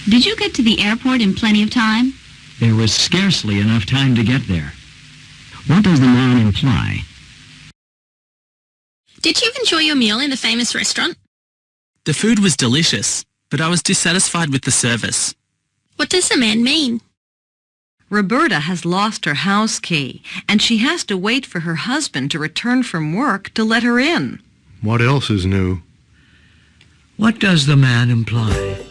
Did you get to the airport in plenty of time? There was scarcely enough time to get there. What does the noun imply? Did you enjoy your meal in the famous restaurant? The food was delicious, but I was dissatisfied with the service. What does the man mean? Roberta has lost her house key, and she has to wait for her husband to return from work to let her in. What else is new? What does the man imply?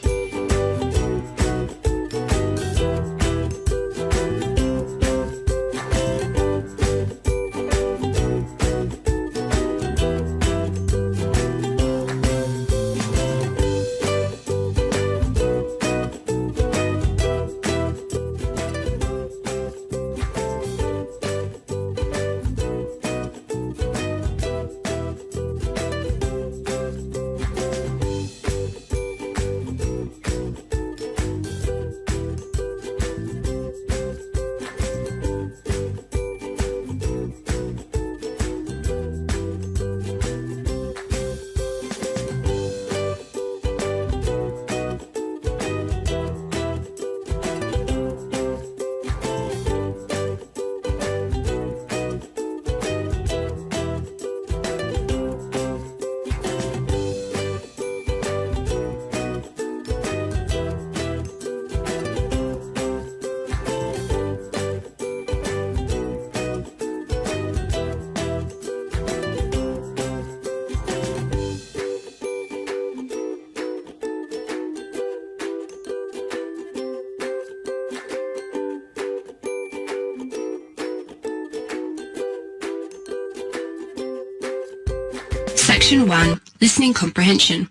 Section 1, Listening Comprehension.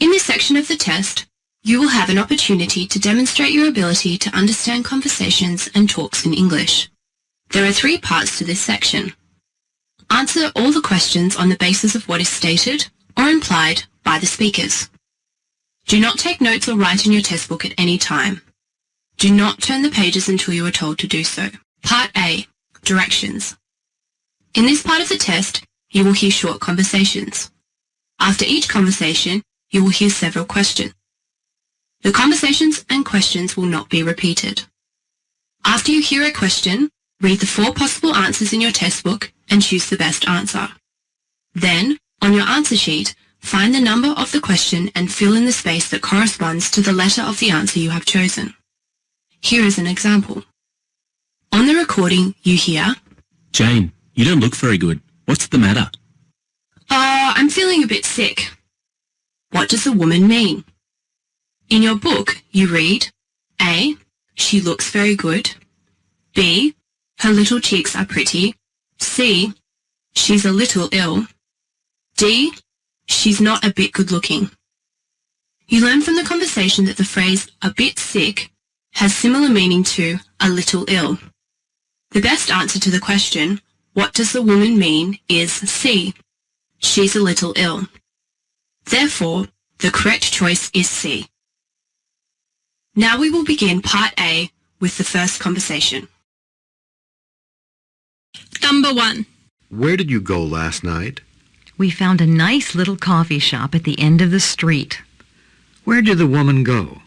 In this section of the test, you will have an opportunity to demonstrate your ability to understand conversations and talks in English. There are 3 parts to this section. Answer all the questions on the basis of what is stated or implied by the speakers. Do not take notes or write in your test book at any time. Do not turn the pages until you are told to do so. Part A, Directions. In this part of the test, you will hear short conversations. After each conversation, you will hear several questions. The conversations and questions will not be repeated. After you hear a question, read the 4 possible answers in your test book and choose the best answer. Then, on your answer sheet, find the number of the question and fill in the space that corresponds to the letter of the answer you have chosen. Here is an example. On the recording, you hear, Jane, you don't look very good. What's the matter? I'm feeling a bit sick. What does the woman mean? In your book, you read, A, she looks very good. B, her little cheeks are pretty. C, she's a little ill. D, she's not a bit good looking. You learn from the conversation that the phrase a bit sick has similar meaning to a little ill. The best answer to the question, what does the woman mean, is C. She's a little ill. Therefore, the correct choice is C. Now we will begin Part A with the first conversation. Number 1. Where did you go last night? We found a nice little coffee shop at the end of the street. Where did the woman go?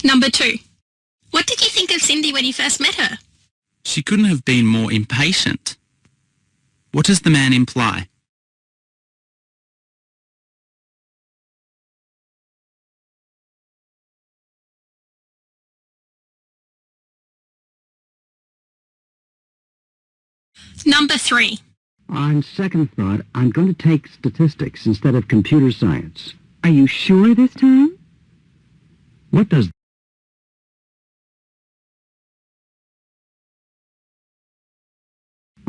Number 2. What did you think of Cindy when you first met her? She couldn't have been more impatient. What does the man imply? Number 3. On second thought, I'm going to take statistics instead of computer science. Are you sure this time? What does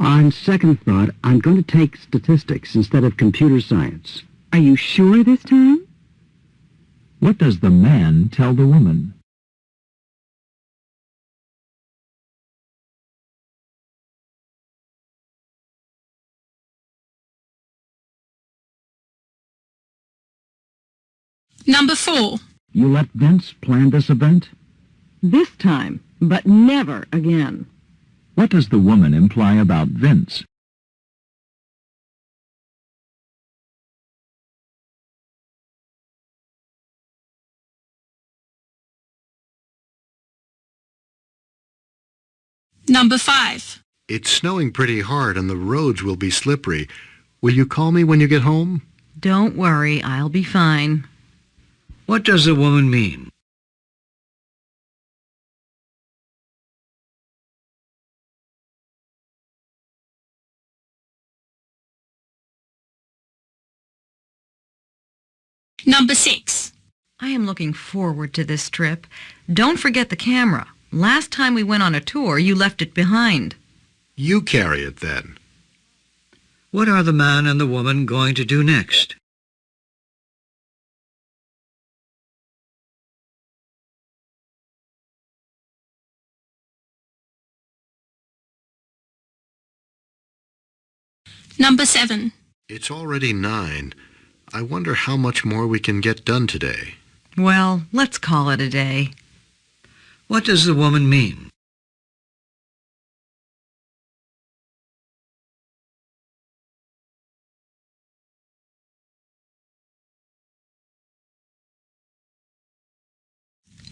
On second thought, I'm going to take statistics instead of computer science. Are you sure this time? What does the man tell the woman? Number 4. You let Vince plan this event? This time. but never again. What does the woman imply about Vince? Number 5. It's snowing pretty hard and the roads will be slippery. Will you call me when you get home? Don't worry, I'll be fine. What does the woman mean? Number 6. I am looking forward to this trip. Don't forget the camera. Last time we went on a tour, you left it behind. You carry it then. What are the man and the woman going to do next? Number 7. It's already 9. I wonder how much more we can get done today. Well, let's call it a day. What does the woman mean?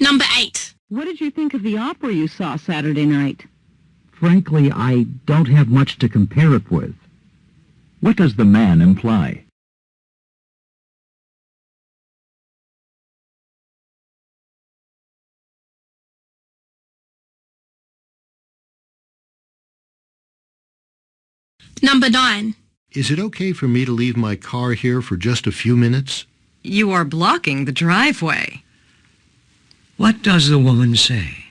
Number 8. What did you think of the opera you saw Saturday night? Frankly, I don't have much to compare it with. What does the man imply? Number 9. Is it okay for me to leave my car here for just a few minutes? You are blocking the driveway. What does the woman say?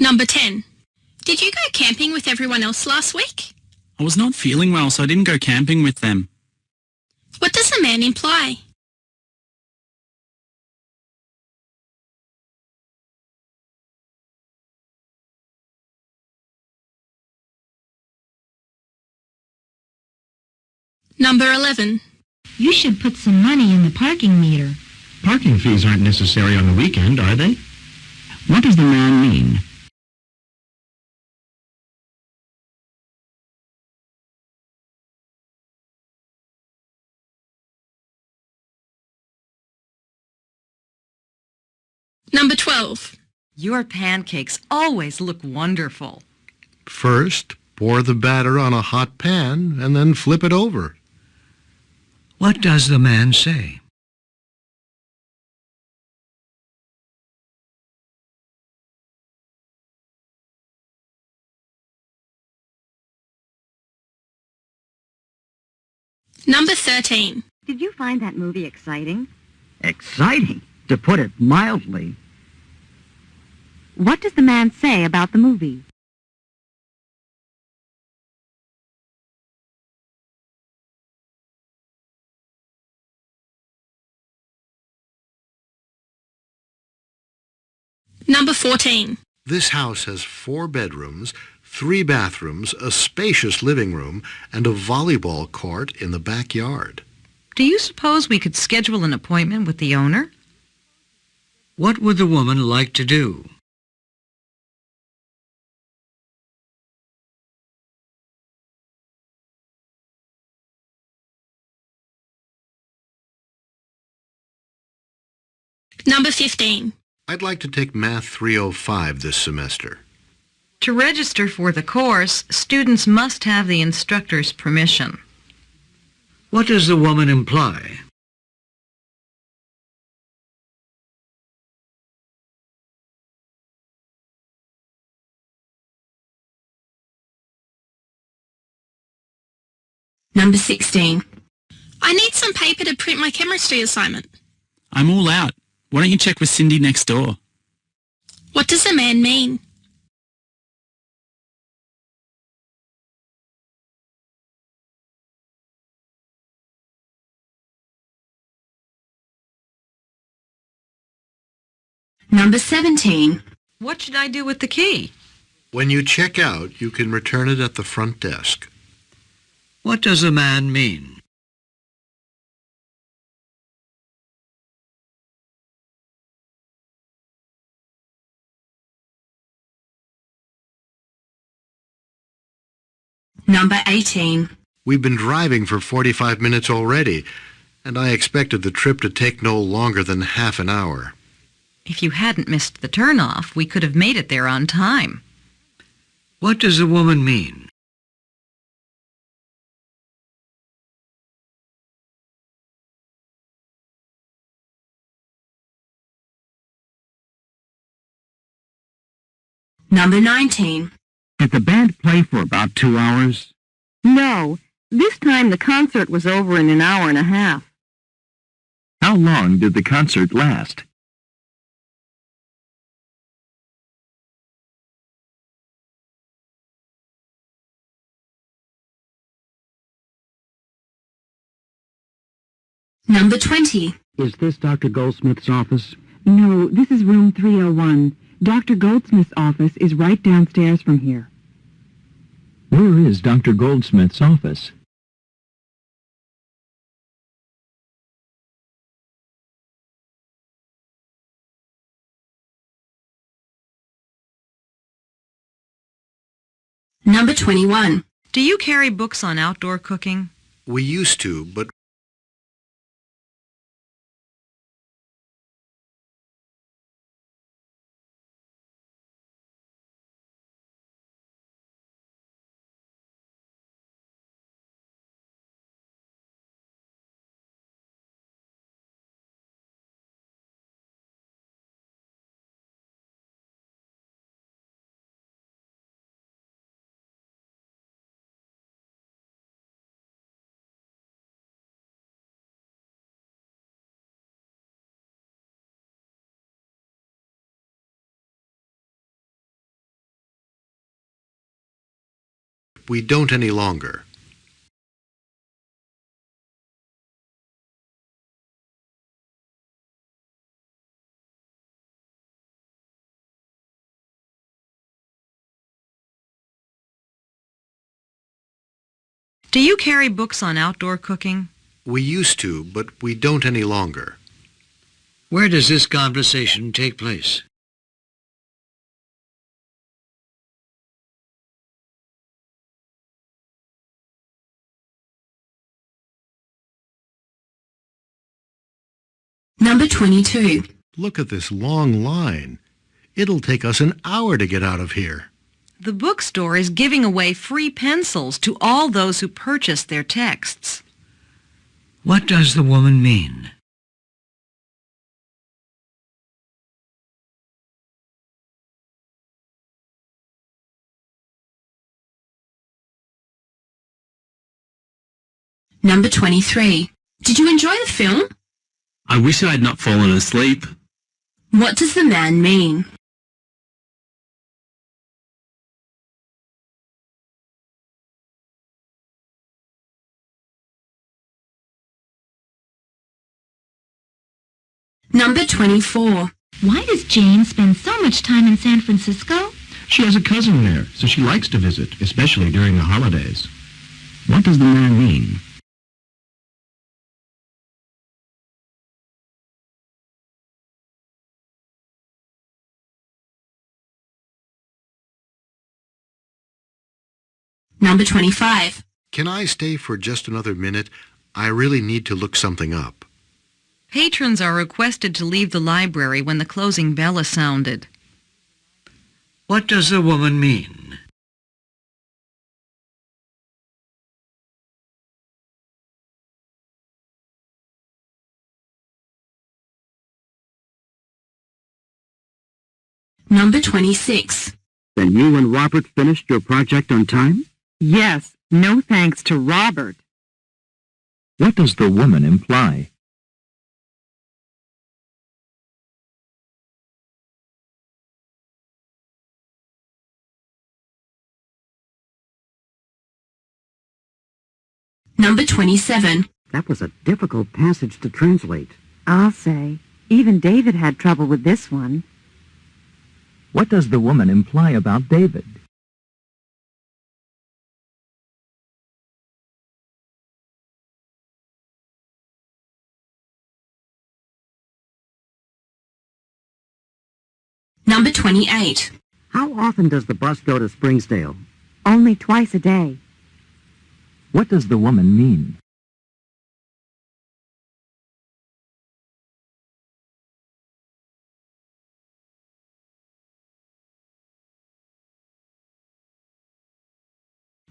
Number 10. Did you go camping with everyone else last week? I was not feeling well, so I didn't go camping with them. What does the man imply? Number 11. You should put some money in the parking meter. Parking fees aren't necessary on the weekend, are they? What does the man mean? Number 12. Your pancakes always look wonderful. First, pour the batter on a hot pan and then flip it over. What does the man say? Number 13. Did you find that movie exciting? Exciting, to put it mildly. What does the man say about the movie? Number 14. This house has 4 bedrooms, 3 bathrooms, a spacious living room, and a volleyball court in the backyard. Do you suppose we could schedule an appointment with the owner? What would the woman like to do? Number 15. I'd like to take Math 305 this semester. To register for the course, students must have the instructor's permission. What does the woman imply? Number 16. I need some paper to print my chemistry assignment. I'm all out. Why don't you check with Cindy next door? What does the man mean? Number 17. What should I do with the key? When you check out, you can return it at the front desk. What does a man mean? Number 18. We've been driving for 45 minutes already, and I expected the trip to take no longer than half an hour. If you hadn't missed the turnoff, we could have made it there on time. What does a woman mean? Number 19. Did the band play for about 2 hours? No, this time the concert was over in an hour and a half. How long did the concert last? Number 20. Is this Dr. Goldsmith's office? No, this is room 301. Dr. Goldsmith's office is right downstairs from here. Where is Dr. Goldsmith's office? Number 21. Do you carry books on outdoor cooking? We used to, but we don't any longer. Do you carry books on outdoor cooking? We used to, but we don't any longer. Where does this conversation take place? Number 22. Look at this long line. It'll take us an hour to get out of here. The bookstore is giving away free pencils to all those who purchase their texts. What does the woman mean? Number 23. Did you enjoy the film? I wish I had not fallen asleep. What does the man mean? Number 24. Why does Jane spend so much time in San Francisco? She has a cousin there, so she likes to visit, especially during the holidays. What does the man mean? Number 25. Can I stay for just another minute? I really need to look something up. Patrons are requested to leave the library when the closing bell is sounded. What does the woman mean? Number 26. Then you and Robert finished your project on time? Yes, no thanks to Robert. What does the woman imply? Number 27. That was a difficult passage to translate. I'll say. Even David had trouble with this one. What does the woman imply about David? Number 28. How often does the bus go to Springsdale? Only twice a day. What does the woman mean?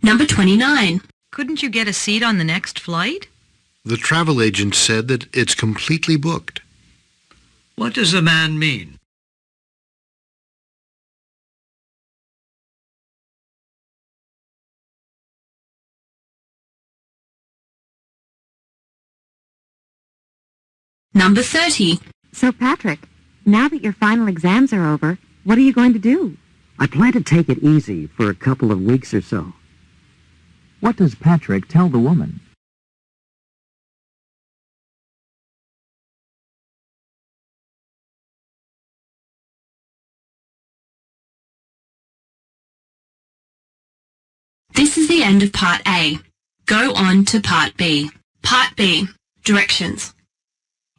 Number 29. Couldn't you get a seat on the next flight? The travel agent said that it's completely booked. What does the man mean? Number 30. So, Patrick, now that your final exams are over, what are you going to do? I plan to take it easy for a couple of weeks or so. What does Patrick tell the woman? This is the end of Part A. Go on to Part B. Part B. Directions.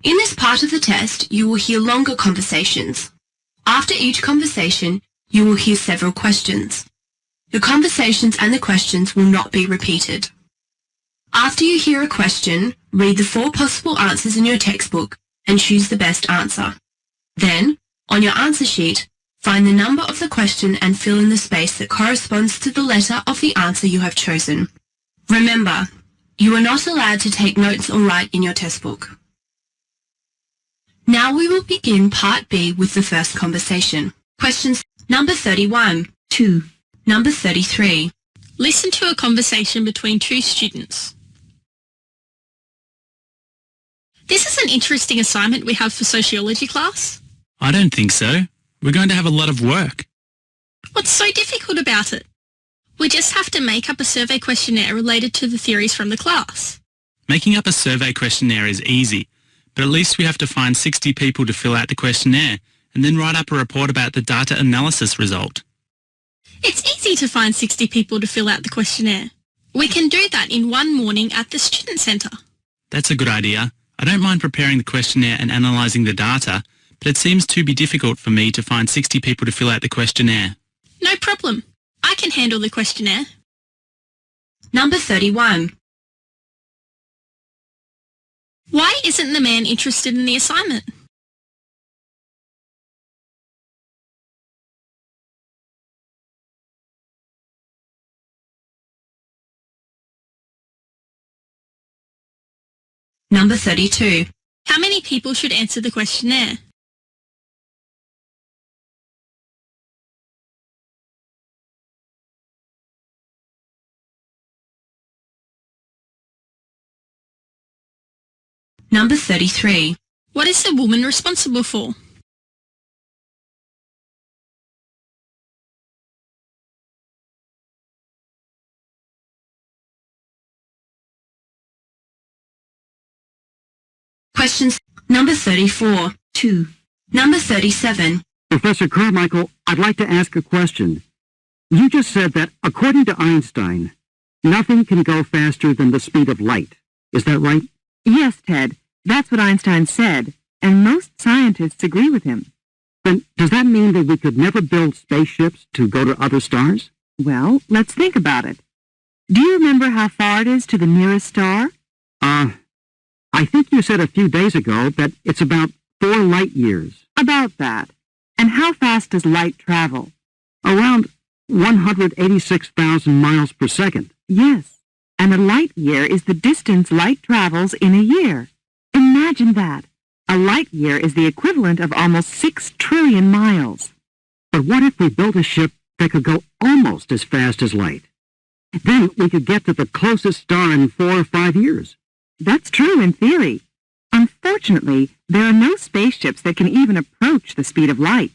In this part of the test, you will hear longer conversations. After each conversation, you will hear several questions. The conversations and the questions will not be repeated. After you hear a question, read the 4 possible answers in your textbook and choose the best answer. Then, on your answer sheet, find the number of the question and fill in the space that corresponds to the letter of the answer you have chosen. Remember, you are not allowed to take notes or write in your textbook. Now we will begin Part B with the first conversation. Questions number 31. 2. Number 33. Listen to a conversation between 2 students. This is an interesting assignment we have for sociology class. I don't think so. We're going to have a lot of work. What's so difficult about it? We just have to make up a survey questionnaire related to the theories from the class. Making up a survey questionnaire is easy, but at least we have to find 60 people to fill out the questionnaire and then write up a report about the data analysis result. It's easy to find 60 people to fill out the questionnaire. We can do that in one morning at the student centre. That's a good idea. I don't mind preparing the questionnaire and analysing the data, but it seems to be difficult for me to find 60 people to fill out the questionnaire. No problem. I can handle the questionnaire. Number 31. Why isn't the man interested in the assignment? Number 32. How many people should answer the questionnaire? Number 33. What is the woman responsible for? Questions number 34. 2. Number 37. Professor Carmichael, I'd like to ask a question. You just said that, according to Einstein, nothing can go faster than the speed of light. Is that right? Yes, Ted. That's what Einstein said, and most scientists agree with him. Then does that mean that we could never build spaceships to go to other stars? Well, let's think about it. Do you remember how far it is to the nearest star? I think you said a few days ago that it's about 4 light years. About that. And how fast does light travel? Around 186,000 miles per second. Yes, and a light year is the distance light travels in a year. Imagine that. A light year is the equivalent of almost 6 trillion miles. But what if we built a ship that could go almost as fast as light? Then we could get to the closest star in 4 or 5 years. That's true in theory. Unfortunately, there are no spaceships that can even approach the speed of light.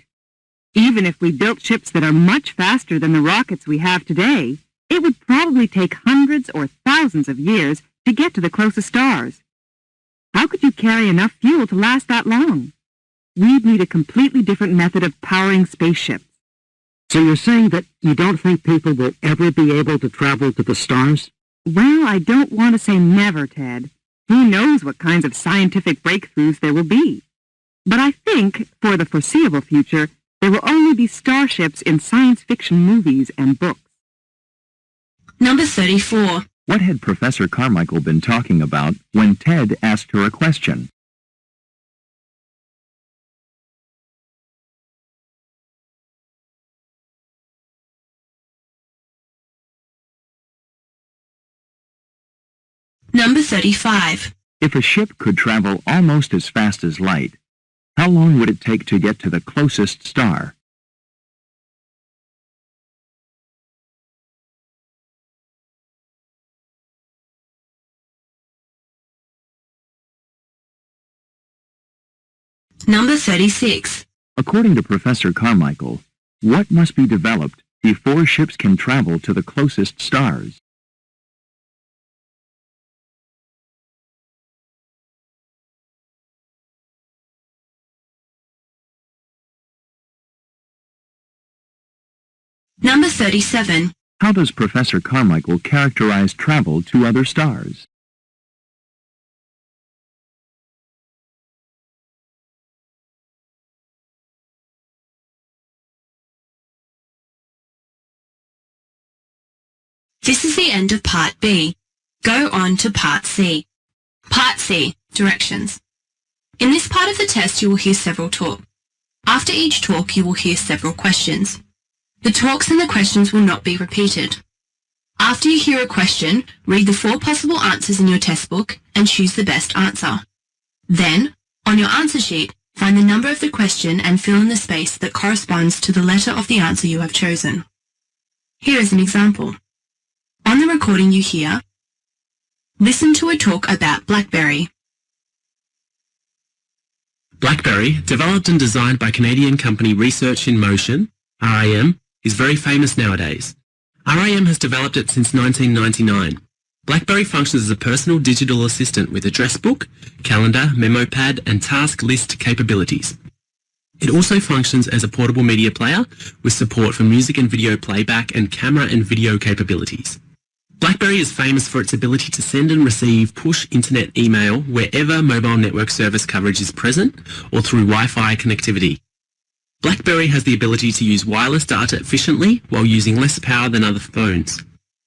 Even if we built ships that are much faster than the rockets we have today, it would probably take hundreds or thousands of years to get to the closest stars. How could you carry enough fuel to last that long? We'd need a completely different method of powering spaceships. So you're saying that you don't think people will ever be able to travel to the stars? Well, I don't want to say never, Ted. Who knows what kinds of scientific breakthroughs there will be. But I think, for the foreseeable future, There will only be starships in science fiction movies and books. Number 34. What had Professor Carmichael been talking about when Ted asked her a question? Number 35. If a ship could travel almost as fast as light, how long would it take to get to the closest star? Number 36. According to Professor Carmichael, what must be developed before ships can travel to the closest stars? Number 37. How does Professor Carmichael characterize travel to other stars? This is the end of Part B. Go on to Part C. Part C. Directions. In this part of the test you will hear several talk. After each talk you will hear several questions. The talks and the questions will not be repeated. After you hear a question, read the 4 possible answers in your test book and choose the best answer. Then, on your answer sheet, find the number of the question and fill in the space that corresponds to the letter of the answer you have chosen. Here is an example. On the recording you hear, listen to a talk about BlackBerry. BlackBerry, developed and designed by Canadian company Research in Motion, RIM, is very famous nowadays. RIM has developed it since 1999. BlackBerry functions as a personal digital assistant with address book, calendar, memo pad and task list capabilities. It also functions as a portable media player with support for music and video playback and camera and video capabilities. BlackBerry is famous for its ability to send and receive push internet email wherever mobile network service coverage is present or through Wi-Fi connectivity. BlackBerry has the ability to use wireless data efficiently while using less power than other phones.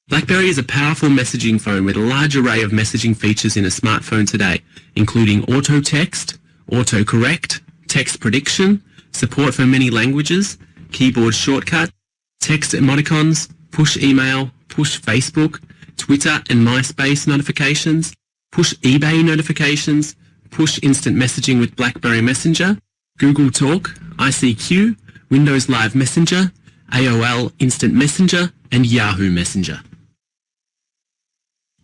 BlackBerry is a powerful messaging phone with a large array of messaging features in a smartphone today, including auto text, auto correct, text prediction, support for many languages, keyboard shortcut, text emoticons, push email, push Facebook, Twitter and MySpace notifications, push eBay notifications, push instant messaging with BlackBerry Messenger, Google Talk, ICQ, Windows Live Messenger, AOL Instant Messenger, and Yahoo Messenger.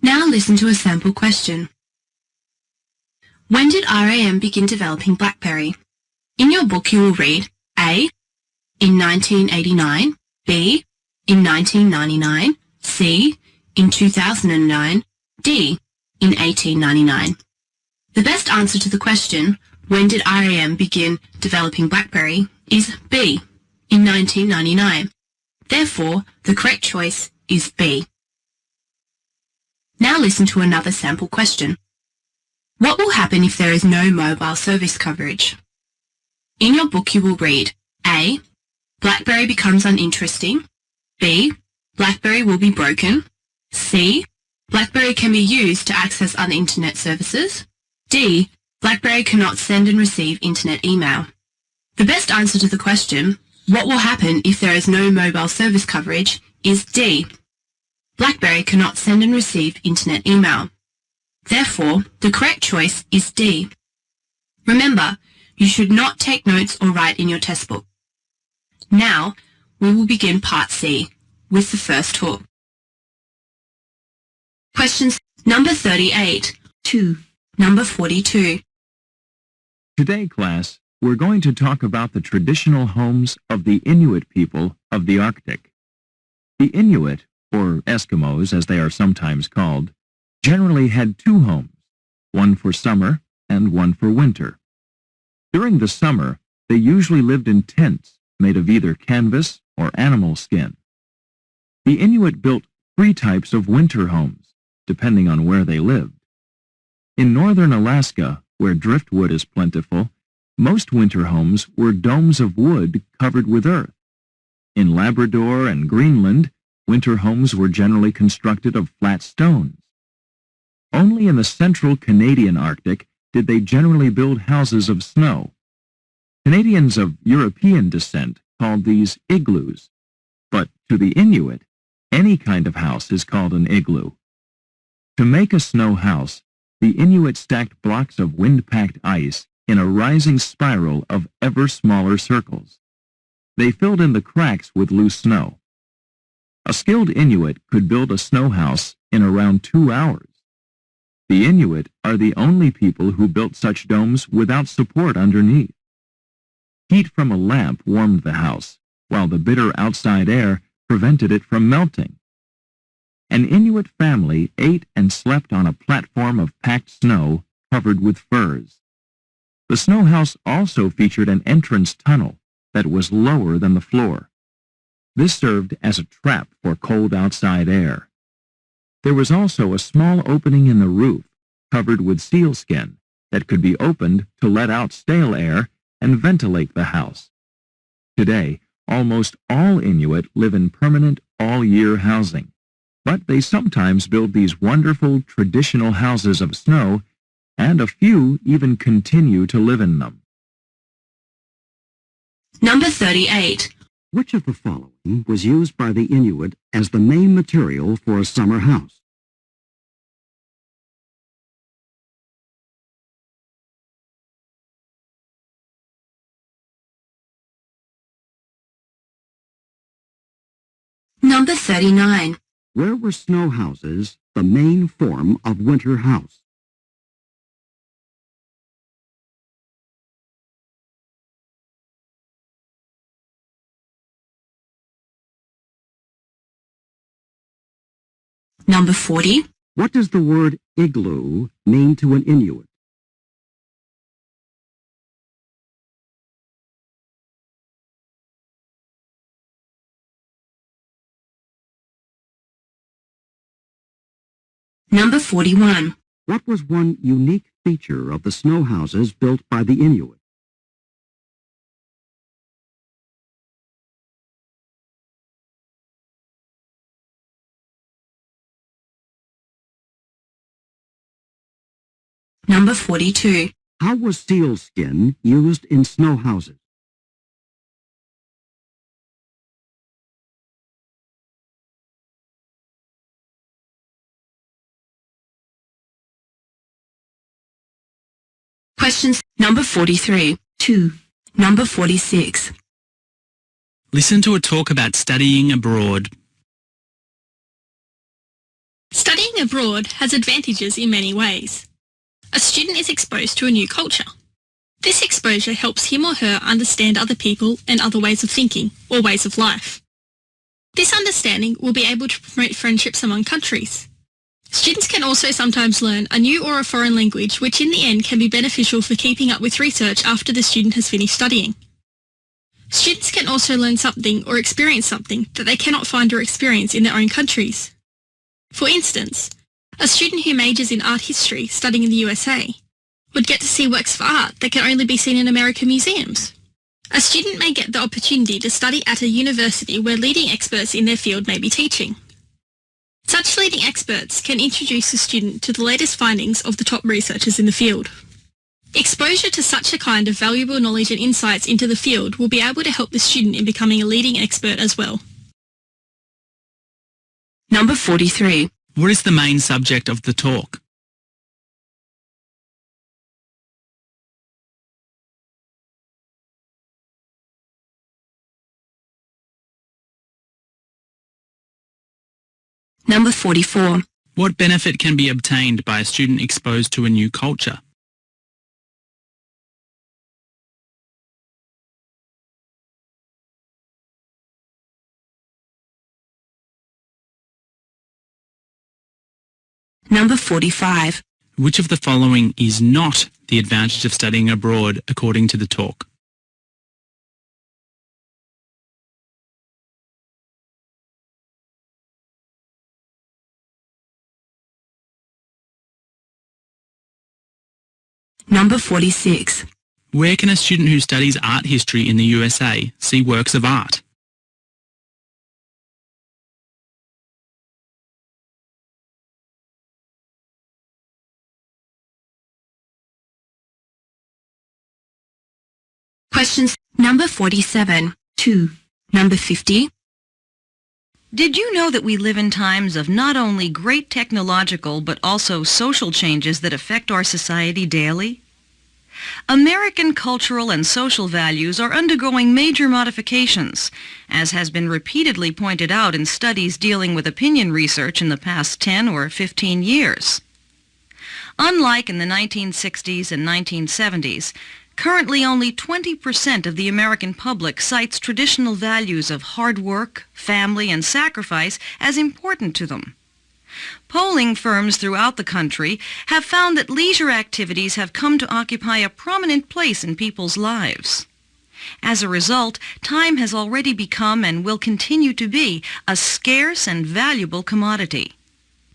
Now listen to a sample question. When did RIM begin developing BlackBerry? In your book you will read A. In 1989, B. In 1999, C. In 2009, D. In 1899. The best answer to the question, when did RIM begin developing BlackBerry, is B. In 1999. Therefore, the correct choice is B. Now listen to another sample question. What will happen if there is no mobile service coverage? In your book you will read A. BlackBerry becomes uninteresting. B. BlackBerry will be broken. C. BlackBerry can be used to access other internet services. D. BlackBerry cannot send and receive internet email. The best answer to the question, what will happen if there is no mobile service coverage, is D. BlackBerry cannot send and receive internet email. Therefore, the correct choice is D. Remember, you should not take notes or write in your test book. Now, we will begin Part C with the first talk. Questions number 38. 2. Number 42. Today, class, we're going to talk about the traditional homes of the Inuit people of the Arctic. The Inuit, or Eskimos as they are sometimes called, generally had 2 homes, one for summer and one for winter. During the summer, they usually lived in tents made of either canvas or animal skin. The Inuit built 3 types of winter homes, depending on where they lived. In northern Alaska, where driftwood is plentiful, Most winter homes were domes of wood covered with earth. In Labrador and Greenland, winter homes were generally constructed of flat stones. Only in the central Canadian Arctic did they generally build houses of snow. Canadians of European descent called these igloos, but to the Inuit, any kind of house is called an igloo. To make a snow house, the Inuit stacked blocks of wind-packed ice in a rising spiral of ever smaller circles. They filled in the cracks with loose snow. A skilled Inuit could build a snow house in around 2 hours. The Inuit are the only people who built such domes without support underneath. Heat from a lamp warmed the house, while the bitter outside air prevented it from melting. An Inuit family ate and slept on a platform of packed snow covered with furs. The snow house also featured an entrance tunnel that was lower than the floor. This served as a trap for cold outside air. There was also a small opening in the roof covered with sealskin that could be opened to let out stale air and ventilate the house. Today, almost all Inuit live in permanent all-year housing, but they sometimes build these wonderful traditional houses of snow, and a few even continue to live in them. Number 38. Which of the following was used by the Inuit as the main material for a summer house? Number 39. Where were snow houses the main form of winter house? Number 40. What does the word igloo mean to an Inuit? Number 41. What was one unique feature of the snow houses built by the Inuit? Number 42. How was sealskin used in snow houses? Questions. Number 43. 2. Number 46. Listen to a talk about studying abroad. Studying abroad has advantages in many ways. A student is exposed to a new culture. This exposure helps him or her understand other people and other ways of thinking or ways of life. This understanding will be able to promote friendships among countries. Students can also sometimes learn a new or a foreign language, which in the end can be beneficial for keeping up with research after the student has finished studying. Students can also learn something or experience something that they cannot find or experience in their own countries. For instance, a student who majors in art history studying in the USA would get to see works of art that can only be seen in American museums. A student may get the opportunity to study at a university where leading experts in their field may be teaching. Such leading experts can introduce the student to the latest findings of the top researchers in the field. Exposure to such a kind of valuable knowledge and insights into the field will be able to help the student in becoming a leading expert as well. Number 43. What is the main subject of the talk? Number 44. What benefit can be obtained by a student exposed to a new culture? Number 45. Which of the following is not the advantage of studying abroad according to the talk? Number 46. Where can a student who studies art history in the USA see works of art? Questions number 47, 2, number 50. Did you know that we live in times of not only great technological but also social changes that affect our society daily? American cultural and social values are undergoing major modifications, as has been repeatedly pointed out in studies dealing with opinion research in the past 10 or 15 years. Unlike in the 1960s and 1970s, currently only 20% of the American public cites traditional values of hard work, family, and sacrifice as important to them. Polling firms throughout the country have found that leisure activities have come to occupy a prominent place in people's lives. As a result, time has already become and will continue to be a scarce and valuable commodity.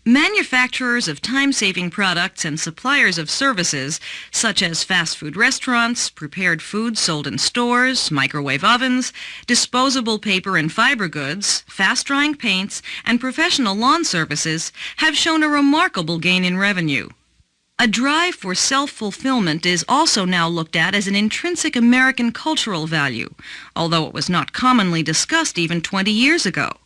Manufacturers of time-saving products and suppliers of services, such as fast food restaurants, prepared foods sold in stores, microwave ovens, disposable paper and fiber goods, fast-drying paints, and professional lawn services, have shown a remarkable gain in revenue. A drive for self-fulfillment is also now looked at as an intrinsic American cultural value, although it was not commonly discussed even 20 years ago.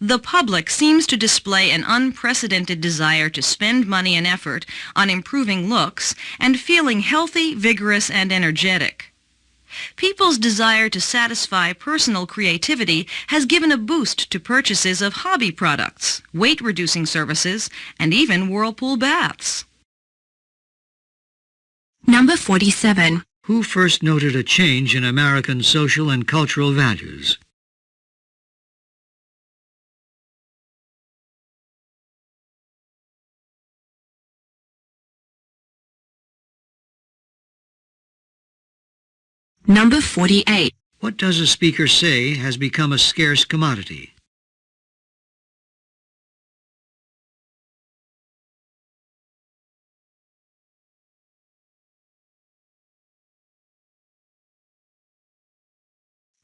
The public seems to display an unprecedented desire to spend money and effort on improving looks and feeling healthy, vigorous, and energetic. People's desire to satisfy personal creativity has given a boost to purchases of hobby products, weight-reducing services, and even whirlpool baths. Number 47. Who first noted a change in American social and cultural values? Number 48. What does a speaker say has become a scarce commodity?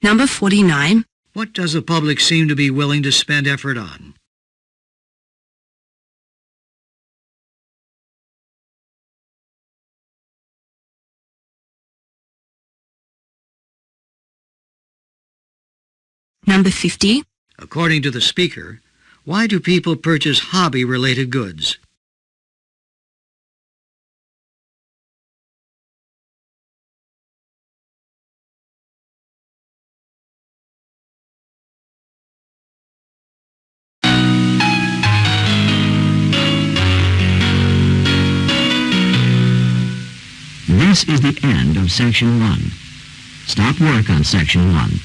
Number 49. What does the public seem to be willing to spend effort on? Number 50. According to the speaker, why do people purchase hobby-related goods? This is the end of Section 1. Stop work on Section 1.